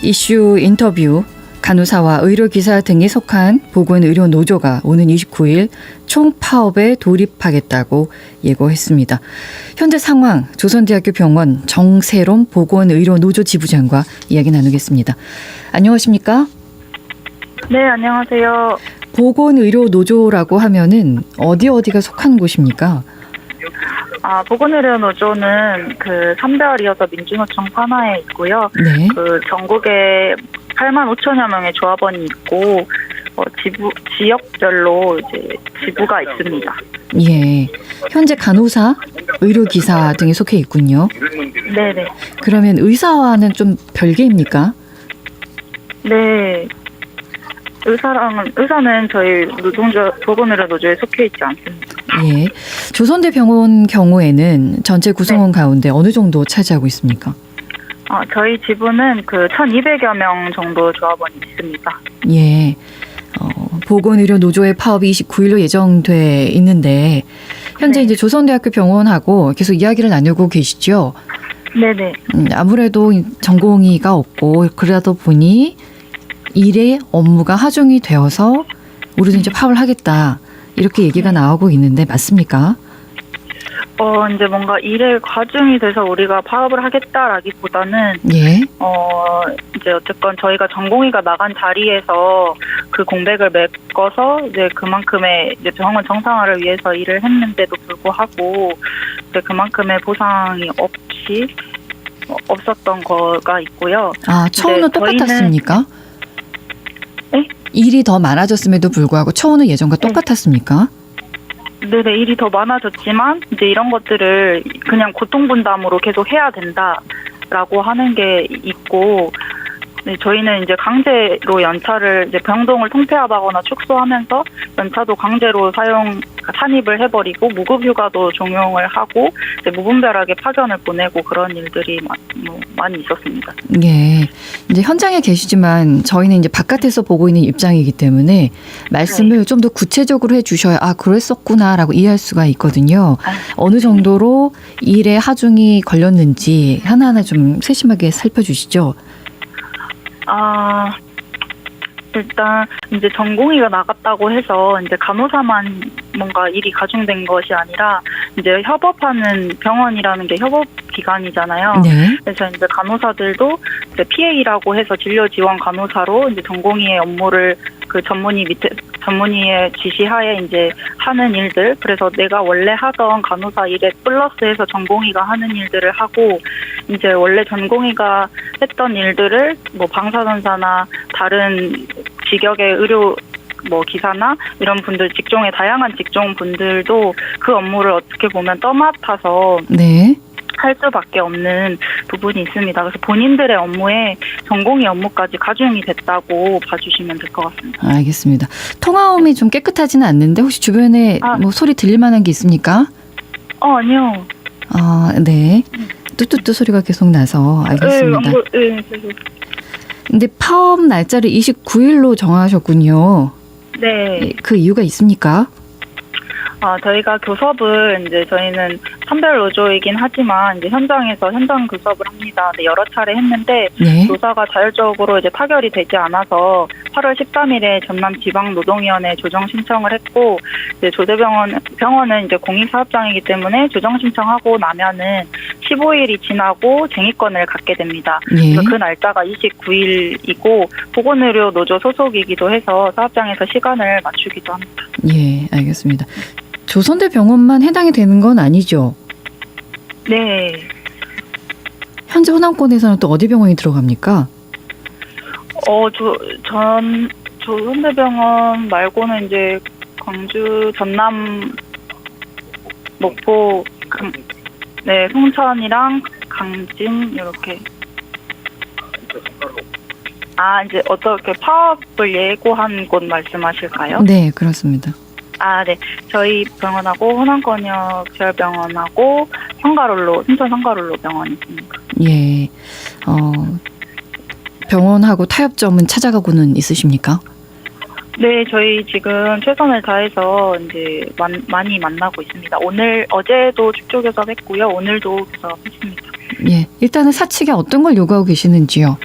이슈 인터뷰, 간호사와 의료기사 등이 속한 보건의료노조가 오는 29일 총파업에 돌입하겠다고 예고했습니다. 현재 상황, 조선대학교 병원 정세롬 보건의료노조 지부장과 이야기 나누겠습니다. 안녕하십니까? 네, 안녕하세요. 보건의료노조라고 하면은 어디가 속한 곳입니까? 보건의료노조는 그 산별이어서 민주노총 산하에 있고요. 네. 그 전국에 8만 5천여 명의 조합원이 있고 지역별로 이제 지부가 있습니다. 예. 현재 간호사, 의료기사 등이 속해 있군요. 네네. 그러면 의사와는 좀 별개입니까? 네. 의사는 저희 보건의료노조에 속해 있지 않습니다. 예. 조선대병원 경우에는 전체 구성원 가운데 어느 정도 차지하고 있습니까? 저희 지부는 그 1,200여 명 정도 조합원이 있습니다. 예. 보건의료노조의 파업이 29일로 예정돼 있는데 현재 네. 이제 조선대학교 병원하고 계속 이야기를 나누고 계시죠? 네네. 아무래도 전공의가 없고 그러다 보니 일의 업무가 하중이 되어서 우리도 이제 파업을 하겠다 이렇게 얘기가 나오고 있는데 맞습니까? 이제 뭔가 일에 과중이 돼서 우리가 파업을 하겠다라기보다는 예. 이제 어쨌건 저희가 전공의가 나간 자리에서 그 공백을 메꿔서 이제 그만큼의 이제 병원 정상화를 위해서 일을 했는데도 불구하고 이제 그만큼의 보상이 없었던 거가 있고요. 처우는 똑같았습니까? 네? 일이 더 많아졌음에도 불구하고 처우는 예전과 똑같았습니까? 네네, 일이 더 많아졌지만 이제 이런 것들을 그냥 고통분담으로 계속 해야 된다라고 하는 게 있고, 네, 저희는 이제 강제로 연차를 이제 병동을 통폐합하거나 축소하면서 연차도 강제로 산입을 해버리고 무급휴가도 종용을 하고 이제 무분별하게 파견을 보내고 그런 일들이 많이 있었습니다. 예. 이제 현장에 계시지만 저희는 이제 바깥에서 보고 있는 입장이기 때문에 말씀을 좀 더 구체적으로 해주셔야 그랬었구나라고 이해할 수가 있거든요. 어느 정도로 일에 하중이 걸렸는지 하나하나 좀 세심하게 살펴주시죠. 일단 이제 전공의가 나갔다고 해서 이제 간호사만 뭔가 일이 가중된 것이 아니라 이제 협업하는 병원이라는 게 협업 기관이잖아요. 네. 그래서 이제 간호사들도 이제 PA라고 해서 진료 지원 간호사로 이제 전공의의 업무를 그 전문의의 지시하에 이제 하는 일들, 그래서 내가 원래 하던 간호사 일에 플러스해서 전공의가 하는 일들을 하고 이제 원래 전공의가 했던 일들을 방사선사나 다른 직역의 의료 기사나 이런 분들 직종의 다양한 직종 분들도 그 업무를 어떻게 보면 떠맡아서 네. 할 수밖에 없는 부분이 있습니다. 그래서 본인들의 업무에 전공의 업무까지 가중이 됐다고 봐주시면 될 것 같습니다. 알겠습니다. 통화음이 좀 깨끗하지는 않는데 혹시 주변에 소리 들릴 만한 게 있습니까? 아니요. 네. 뚜뚜뚜 소리가 계속 나서 알겠습니다. 네. 근데 파업 날짜를 29일로 정하셨군요. 네. 그 이유가 있습니까? 저희가 교섭을 이제 저희는 산별 노조이긴 하지만 이제 현장에서 현장 교섭을 합니다. 네, 여러 차례 했는데 네. 노사가 자율적으로 이제 타결이 되지 않아서 8월 13일에 전남지방노동위원회에 조정 신청을 했고 이제 병원은 이제 공익사업장이기 때문에 조정 신청하고 나면은 15일이 지나고 쟁의권을 갖게 됩니다. 예. 그래서 그 날짜가 29일이고 보건의료노조 소속이기도 해서 사업장에서 시간을 맞추기도 합니다. 예, 알겠습니다. 조선대병원만 해당이 되는 건 아니죠? 네. 현재 호남권에서는 또 어디 병원이 들어갑니까? 조선대병원 말고는 이제 광주, 전남, 목포, 송천이랑 강진 이렇게. 이제 어떻게 파업을 예고한 곳 말씀하실까요? 네, 그렇습니다. 네. 저희 병원하고 호남권역 지열병원하고 순천 성가롤로 병원이 있습니다. 예. 병원하고 타협점은 찾아가고는 있으십니까? 네, 저희 지금 최선을 다해서 이제 많이 만나고 있습니다. 어제도 축조 교섭했고요. 오늘도 교섭했습니다. 예. 일단은 사측에 어떤 걸 요구하고 계시는지요?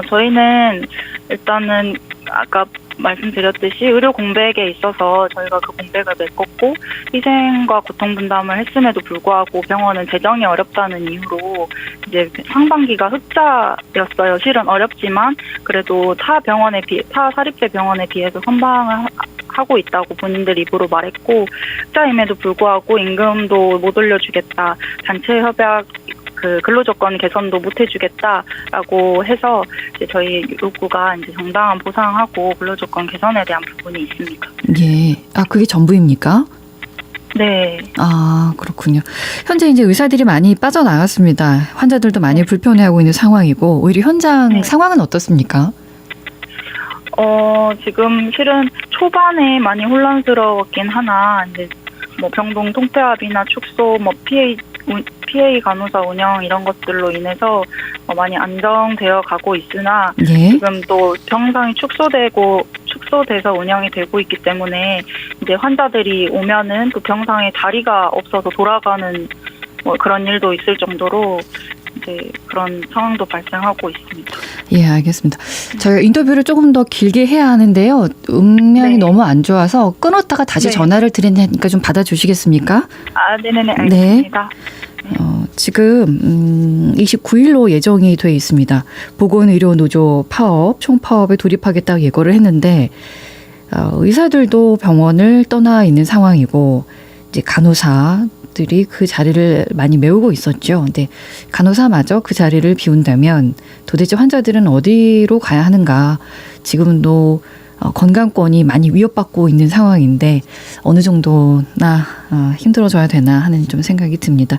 저희는 일단은 아까 말씀드렸듯이 의료 공백에 있어서 저희가 그 공백을 메꿨고 희생과 고통 분담을 했음에도 불구하고 병원은 재정이 어렵다는 이유로 이제 상반기가 흑자였어요. 실은 어렵지만 그래도 타 사립대 병원에 비해서 선방을 하고 있다고 본인들 입으로 말했고 흑자임에도 불구하고 임금도 못 올려주겠다. 단체 협약 근로조건 개선도 못 해주겠다라고 해서 이제 저희 요구가 이제 정당한 보상하고 근로조건 개선에 대한 부분이 있습니다. 예. 그게 전부입니까? 네. 그렇군요. 현재 이제 의사들이 많이 빠져나갔습니다. 환자들도 많이 불편해하고 있는 상황이고 오히려 현장 상황은 어떻습니까? 지금 실은 초반에 많이 혼란스러웠긴 하나 이제 뭐 병동 통폐합이나 축소, 뭐 PA 간호사 운영 이런 것들로 인해서 많이 안정되어 가고 있으나 예. 지금 또 병상이 축소돼서 운영이 되고 있기 때문에 이제 환자들이 오면은 또 병상에 자리가 없어서 돌아가는 그런 일도 있을 정도로 이제 그런 상황도 발생하고 있습니다. 예, 알겠습니다. 저희가 인터뷰를 조금 더 길게 해야 하는데요. 음량이 너무 안 좋아서 끊었다가 다시 전화를 드리니까 좀 받아주시겠습니까? 네네네, 알겠습니다. 지금 29일로 예정이 돼 있습니다. 보건의료노조 파업, 총파업에 돌입하겠다고 예고를 했는데 의사들도 병원을 떠나 있는 상황이고 이제 간호사들이 그 자리를 많이 메우고 있었죠. 근데 간호사마저 그 자리를 비운다면 도대체 환자들은 어디로 가야 하는가? 지금도 건강권이 많이 위협받고 있는 상황인데 어느 정도나 힘들어져야 되나 하는 좀 생각이 듭니다.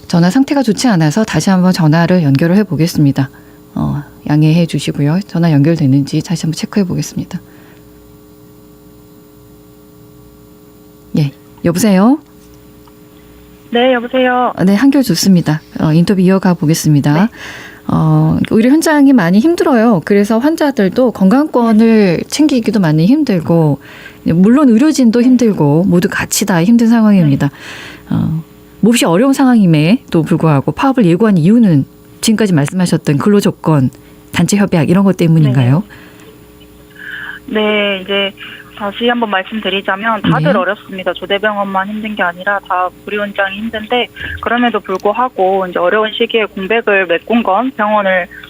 전화 상태가 좋지 않아서 다시 한번 전화를 연결을 해보겠습니다. 양해해 주시고요. 전화 연결되는지 다시 한번 체크해 보겠습니다. 예, 여보세요? 네, 여보세요? 네, 한결 좋습니다. 인터뷰 이어가 보겠습니다. 네. 의료 현장이 많이 힘들어요. 그래서 환자들도 건강권을 챙기기도 많이 힘들고, 물론 의료진도 힘들고, 모두 같이 다 힘든 상황입니다. 몹시 어려운 상황임에도 불구하고 파업을 예고한 이유는 지금까지 말씀하셨던 근로조건, 단체 협약 이런 것 때문인가요? 네, 이제 다시 한번 말씀드리자면 다들 어렵습니다. 조대병원만 힘든 게 아니라 다 우리 원장이 힘든데 그럼에도 불구하고 이제 어려운 시기에 공백을 메꾼 건 병원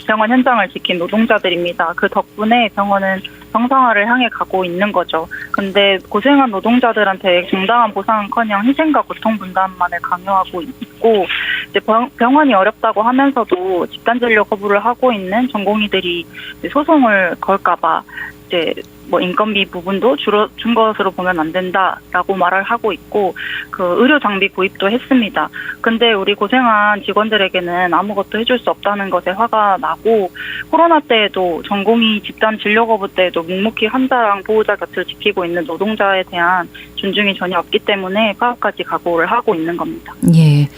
현장을 지킨 노동자들입니다. 그 덕분에 병원은 정상화를 향해 가고 있는 거죠. 근데 고생한 노동자들한테 정당한 보상은커녕 희생과 고통 분담만을 강요하고 있고 이제 병원이 어렵다고 하면서도 집단 진료 거부를 하고 있는 전공의들이 소송을 걸까봐 이제 인건비 부분도 준 것으로 보면 안 된다라고 말을 하고 있고 그 의료 장비 구입도 했습니다. 근데 우리 고생한 직원들에게는 아무것도 해줄 수 없다는 것에 화가 나고 코로나 때에도 전공의 집단 진료 거부 때에도 묵묵히 환자랑 보호자 곁을 지키고 있는 노동자에 대한 존중이 전혀 없기 때문에 파업까지 각오를 하고 있는 겁니다. 예,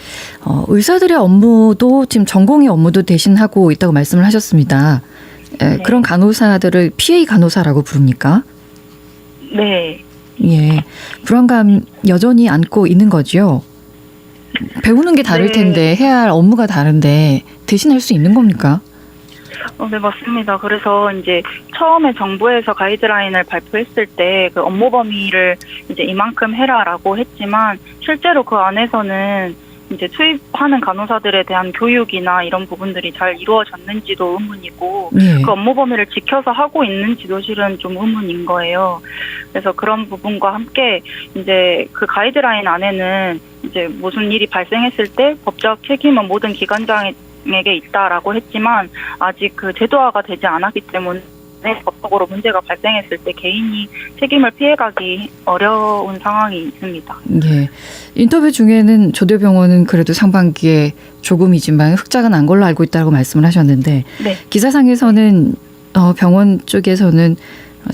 의사들의 업무도 지금 전공의 업무도 대신하고 있다고 말씀을 하셨습니다. 네. 그런 간호사들을 PA 간호사라고 부릅니까? 네. 예, 불안감 여전히 안고 있는 거죠. 배우는 게 다를 텐데 해야 할 업무가 다른데 대신할 수 있는 겁니까? 네, 맞습니다. 그래서 이제 처음에 정부에서 가이드라인을 발표했을 때 그 업무 범위를 이제 이만큼 해라라고 했지만 실제로 그 안에서는 이제 투입하는 간호사들에 대한 교육이나 이런 부분들이 잘 이루어졌는지도 의문이고 그 업무 범위를 지켜서 하고 있는지도 실은 좀 의문인 거예요. 그래서 그런 부분과 함께 이제 그 가이드라인 안에는 이제 무슨 일이 발생했을 때 법적 책임은 모든 기관장에게 있다라고 했지만 아직 그 제도화가 되지 않았기 때문에 법적으로 문제가 발생했을 때 개인이 책임을 피해가기 어려운 상황이 있습니다. 예. 인터뷰 중에는 조대병원은 그래도 상반기에 조금이지만 흑자가 난 걸로 알고 있다고 말씀을 하셨는데 기사상에서는 병원 쪽에서는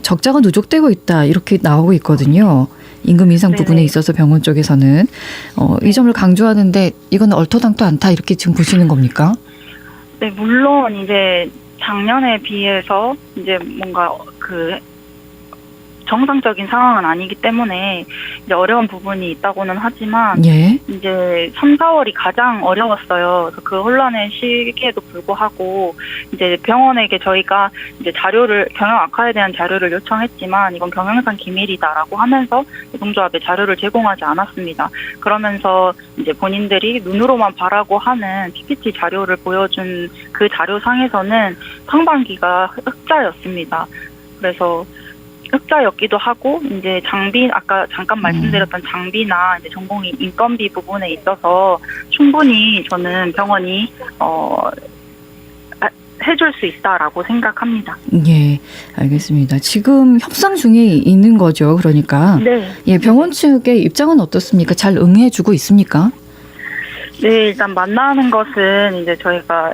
적자가 누적되고 있다 이렇게 나오고 있거든요. 임금 인상 부분에 있어서 병원 쪽에서는 이 점을 강조하는데 이건 얼토당토 않다 이렇게 지금 보시는 겁니까? 네, 물론 이제 작년에 비해서 이제 뭔가 그 정상적인 상황은 아니기 때문에 이제 어려운 부분이 있다고는 하지만 예. 이제 3, 4월이 가장 어려웠어요. 그래서 그 혼란의 시기에도 불구하고 이제 병원에게 저희가 이제 자료를 경영 악화에 대한 자료를 요청했지만 이건 경영상 기밀이다라고 하면서 노동조합에 자료를 제공하지 않았습니다. 그러면서 이제 본인들이 눈으로만 바라고 하는 PPT 자료를 보여준 그 자료상에서는 상반기가 흑자였습니다. 그래서 흑자였기도 하고 이제 장비 아까 잠깐 말씀드렸던 장비나 이제 전공의 인건비 부분에 있어서 충분히 저는 병원이 해줄 수 있다라고 생각합니다. 예, 알겠습니다. 지금 협상 중에 있는 거죠, 그러니까. 네. 예, 병원 측의 입장은 어떻습니까? 잘 응해주고 있습니까? 네, 일단 만나는 것은 이제 저희가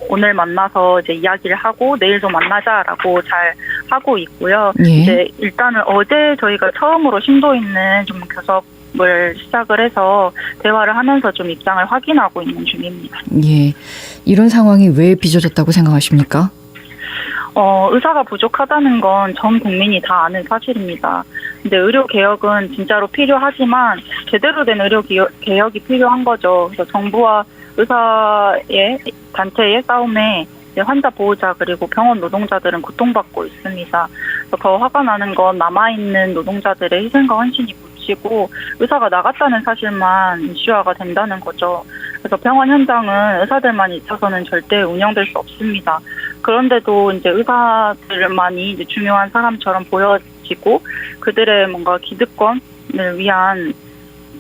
오늘 만나서 이제 이야기를 하고 내일도 만나자라고 잘 하고 있고요. 예. 이제 일단은 어제 저희가 처음으로 심도 있는 좀 교섭을 시작을 해서 대화를 하면서 좀 입장을 확인하고 있는 중입니다. 예, 이런 상황이 왜 빚어졌다고 생각하십니까? 의사가 부족하다는 건 전 국민이 다 아는 사실입니다. 근데 의료 개혁은 진짜로 필요하지만 제대로 된 의료 개혁이 필요한 거죠. 그래서 정부와 의사의 단체의 싸움에 환자 보호자 그리고 병원 노동자들은 고통받고 있습니다. 그래서 더 화가 나는 건 남아있는 노동자들의 희생과 헌신이 묻히고 의사가 나갔다는 사실만 이슈화가 된다는 거죠. 그래서 병원 현장은 의사들만 있어서는 절대 운영될 수 없습니다. 그런데도 이제 의사들만이 이제 중요한 사람처럼 보여지고 그들의 뭔가 기득권을 위한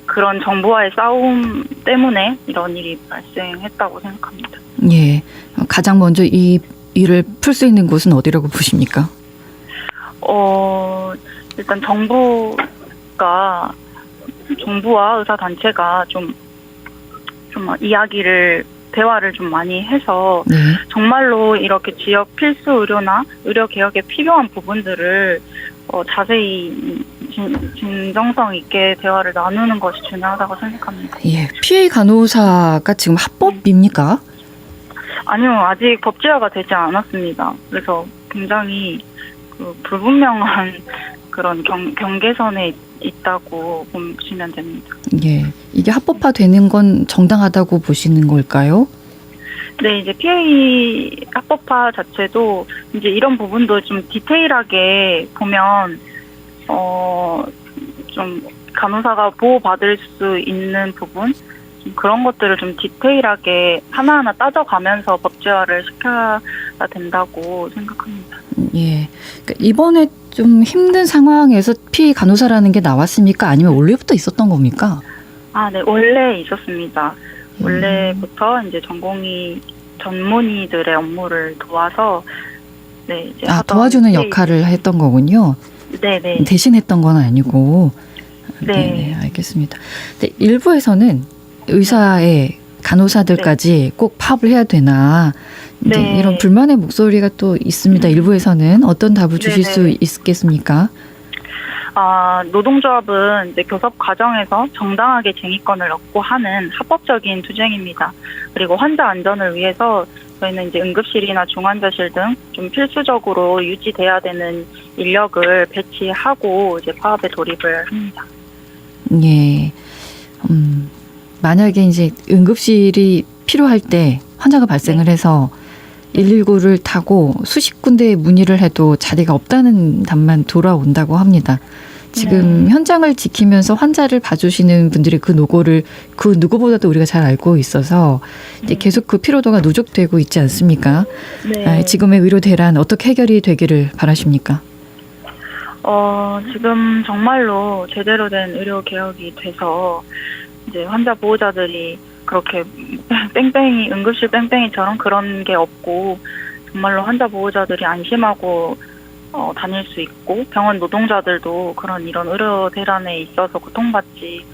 그런 정부와의 싸움 때문에 이런 일이 발생했다고 생각합니다. 예, 가장 먼저 이 일을 풀 수 있는 곳은 어디라고 보십니까? 일단 정부와 의사 단체가 좀 대화를 좀 많이 해서 네. 정말로 이렇게 지역 필수 의료나 의료 개혁에 필요한 부분들을 자세히 진정성 있게 대화를 나누는 것이 중요하다고 생각합니다. 예, PA 간호사가 지금 합법입니까? 아니요, 아직 법제화가 되지 않았습니다. 그래서 굉장히 불분명한 그런 경계선에 있다고 보시면 됩니다. 예, 이게 합법화되는 건 정당하다고 보시는 걸까요? 네, 이제 PA 합법화 자체도 이제 이런 부분도 좀 디테일하게 보면 좀 간호사가 보호받을 수 있는 부분 좀 그런 것들을 좀 디테일하게 하나하나 따져가면서 법제화를 시켜야 된다고 생각합니다. 예, 그러니까 이번에 좀 힘든 상황에서 PA 간호사라는 게 나왔습니까? 아니면 원래부터 있었던 겁니까? 네, 원래 있었습니다. 원래부터 이제 전문의들의 업무를 도와서 네, 이제 도와주는 역할을 했던 거군요. 네네. 대신했던 건 아니고. 네. 네, 알겠습니다. 네, 일부에서는 의사의 간호사들까지 꼭 파업을 해야 되나 이제 네. 이런 불만의 목소리가 또 있습니다. 일부에서는 어떤 답을 주실 수 있겠습니까? 노동조합은 이제 교섭 과정에서 정당하게 쟁의권을 얻고 하는 합법적인 투쟁입니다. 그리고 환자 안전을 위해서 저희는 이제 응급실이나 중환자실 등 좀 필수적으로 유지돼야 되는 인력을 배치하고 이제 파업에 돌입을 합니다. 예. 만약에 이제 응급실이 필요할 때 환자가 발생을 해서 119를 타고 수십 군데에 문의를 해도 자리가 없다는 답만 돌아온다고 합니다. 지금 현장을 지키면서 환자를 봐주시는 분들이 그 노고를 그 누구보다도 우리가 잘 알고 있어서 이제 계속 그 피로도가 누적되고 있지 않습니까? 네. 지금의 의료 대란 어떻게 해결이 되기를 바라십니까? 지금 정말로 제대로 된 의료 개혁이 돼서 이제 환자 보호자들이 그렇게 뺑뺑이 응급실 뺑뺑이처럼 그런 게 없고 정말로 환자 보호자들이 안심하고 다닐 수 있고 병원 노동자들도 이런 의료 대란에 있어서 고통받지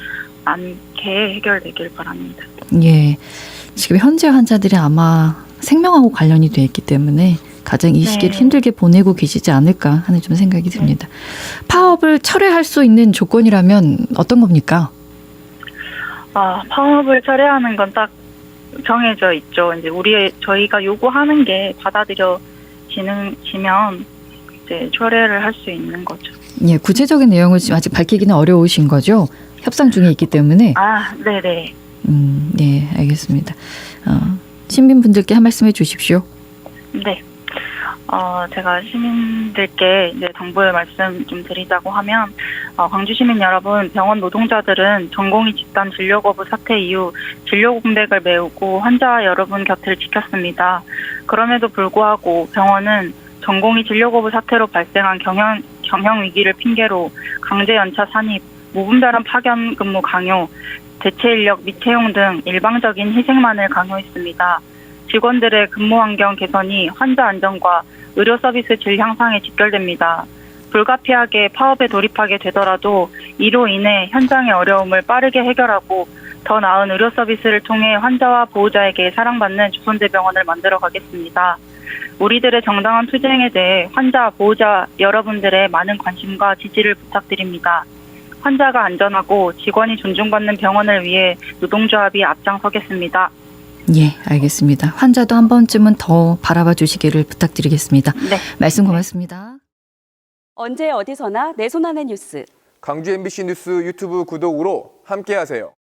않게 해결되길 바랍니다. 예, 지금 현재 환자들이 아마 생명하고 관련이 돼 있기 때문에 가장 이 시기를 힘들게 보내고 계시지 않을까 하는 좀 생각이 듭니다. 파업을 철회할 수 있는 조건이라면 어떤 겁니까? 파업을 철회하는 건 딱 정해져 있죠. 이제 저희가 요구하는 게 받아들여지면 이제 철회를 할 수 있는 거죠. 예, 구체적인 내용을 지금 아직 밝히기는 어려우신 거죠? 협상 중에 있기 때문에. 아, 네네. 네, 알겠습니다. 시민분들께 한 말씀 해주십시오. 네. 제가 시민들께 이제 당부의 말씀 좀 드리자고 하면, 광주 시민 여러분, 병원 노동자들은 전공의 집단 진료 거부 사태 이후 진료 공백을 메우고 환자 여러분 곁을 지켰습니다. 그럼에도 불구하고 병원은 전공의 진료 거부 사태로 발생한 경영 위기를 핑계로 강제 연차 산입, 무분별한 파견 근무 강요, 대체 인력 미채용 등 일방적인 희생만을 강요했습니다. 직원들의 근무 환경 개선이 환자 안전과 의료 서비스 질 향상에 직결됩니다. 불가피하게 파업에 돌입하게 되더라도 이로 인해 현장의 어려움을 빠르게 해결하고 더 나은 의료 서비스를 통해 환자와 보호자에게 사랑받는 조선대병원을 만들어 가겠습니다. 우리들의 정당한 투쟁에 대해 환자, 보호자 여러분들의 많은 관심과 지지를 부탁드립니다. 환자가 안전하고 직원이 존중받는 병원을 위해 노동조합이 앞장서겠습니다. 예, 알겠습니다. 환자도 한 번쯤은 더 바라봐 주시기를 부탁드리겠습니다. 네. 말씀 고맙습니다. 언제 어디서나 내 손 안의 뉴스. 광주 MBC 뉴스 유튜브 구독으로 함께하세요.